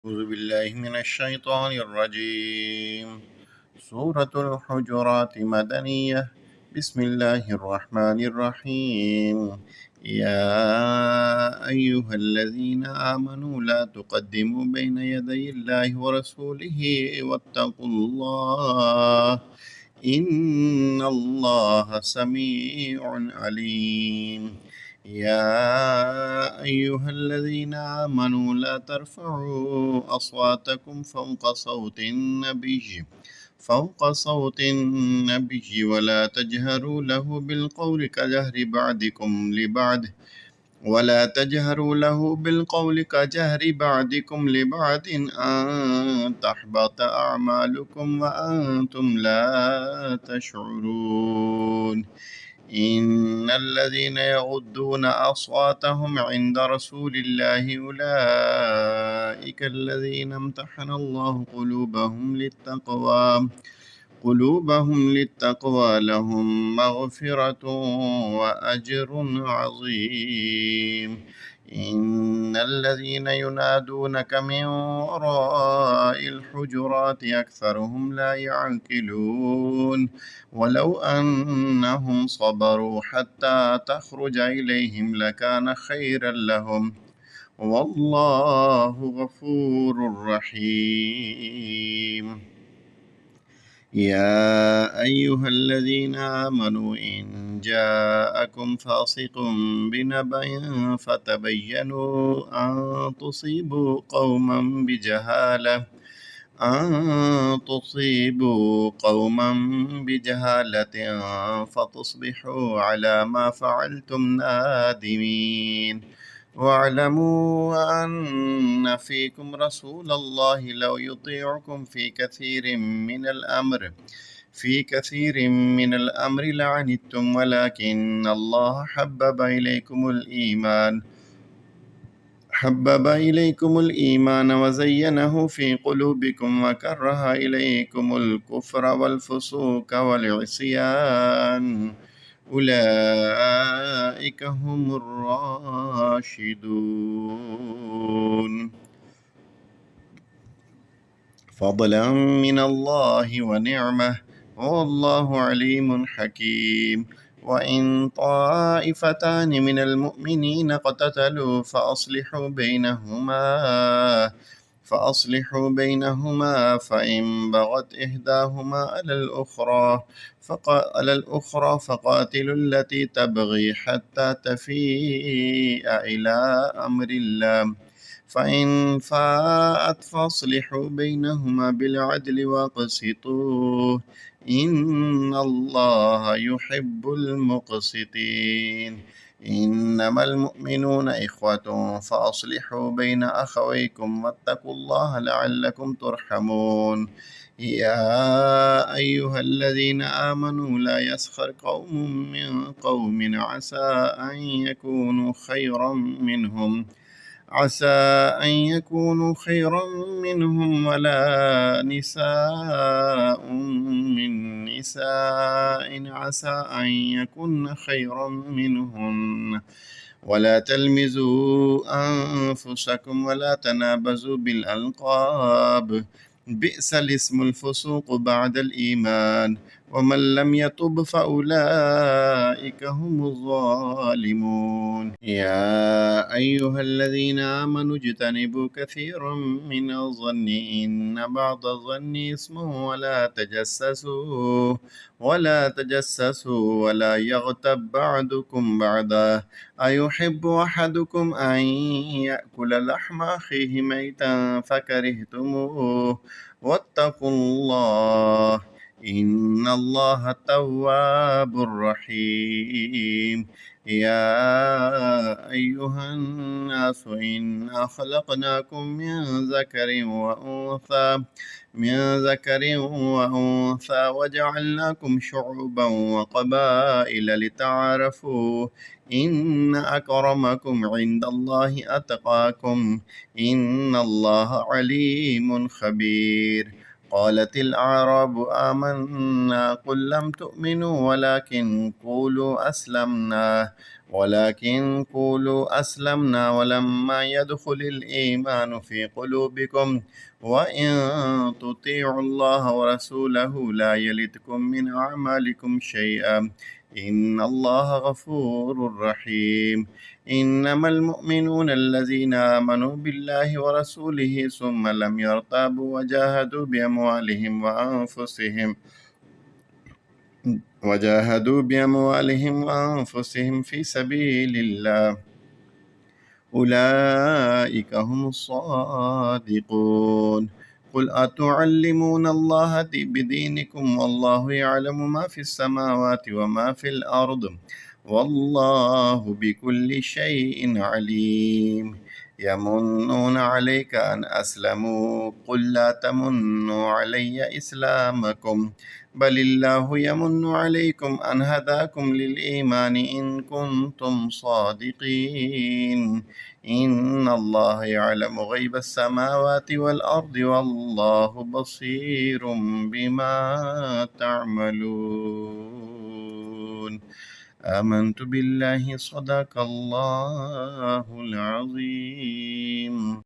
أعوذ بالله من الشيطان الرجيم. سورة الحجرات مدنية. بسم الله الرحمن الرحيم. يا أيها الذين آمنوا لا تقدموا بين يدي الله ورسوله واتقوا الله إن الله سميع عليم. يا أيها الذين آمنوا لا ترفعوا أصواتكم فوق صوت النبي ولا تجهروا له بالقول كجهر بعضكم لبعض أن تحبط أعمالكم وأنتم لا تشعرون. إن الذين يغضون أصواتهم عند رسول الله أولئك الذين امتحن الله قلوبهم للتقوى لهم مغفرة وأجر عظيم. إن الذين ينادونك من وراء الحجرات أكثرهم لا يعقلون ولو أنهم صبروا حتى تخرج إليهم لكان خيرا لهم والله غفور رحيم. يا أيها الذين آمنوا إن جاءكم فاسق بنبأ فتبينوا أن تصيبوا قوما بجهالة فتصبحوا على ما فعلتم نادمين. واعلموا أن فيكم رسول الله لو يطيعكم في كثير من الأمر لعنتم ولكن الله حبب إليكم الإيمان وزينه في قلوبكم وكره إليكم الكفر والفسوق والعصيان أولئك هم الراشدون فضلا من الله ونعمة والله عليم حكيم. وإن طائفتان من المؤمنين اقتتلوا فأصلحوا بينهما فإن بغت إحداهما على الأخرى فقاتلوا التي تبغي حتى تفيء إلى أمر الله فإن فاءت فأصلحوا بينهما بالعدل واقسطوا إن الله يحب المقسطين. إنما المؤمنون إخوة فأصلحوا بين أخويكم واتقوا الله لعلكم ترحمون. يا أيها الذين آمنوا لا يسخر قوم من قوم عسى أن يكونوا خيرا منهم ولا نساء من نساء عسى أن يكن خيرا منهن ولا تلمزوا أنفسكم ولا تنابزوا بالألقاب بئس الاسم الفسوق بعد الإيمان ومن لم يتب فأولئك هم الظالمون. يا أيها الذين آمنوا اجتنبوا كثيرا من الظن إن بعض الظن اسم ولا تجسسوا ولا يغتب بعضكم بعضا أيحب أحدكم أن يأكل لحم أخيه ميتا فكرهتموه واتقوا الله إن الله تواب رحيم. يا أيها الناس إنا خلقناكم من ذكر وأنثى وجعلناكم شعوبا وقبائل لتعارفوا إن أكرمكم عند الله أتقاكم إن الله عليم خبير. قالت الأعراب آمنا قل لم تؤمنوا ولكن قولوا أسلمنا ولما يدخل الإيمان في قلوبكم وإن تطيعوا الله ورسوله لا يلتكم من أعمالكم شيئا إن الله غفور رحيم. إنما المؤمنون الذين آمنوا بالله ورسوله ثم لم يرتابوا وجاهدوا بأموالهم وأنفسهم في سبيل الله أولئك هم الصادقون. قل أتعلمون الله بدينكم والله يعلم ما في السماوات وما في الأرض والله بكل شيء عليم. يمنون عليك أن أسلموا قل لا تمنوا علي إسلامكم بل الله يمن عليكم أن هداكم للإيمان إن كنتم صادقين. إن الله يعلم غيب السماوات والأرض والله بصير بما تعملون. آمنت بالله صدق الله العظيم.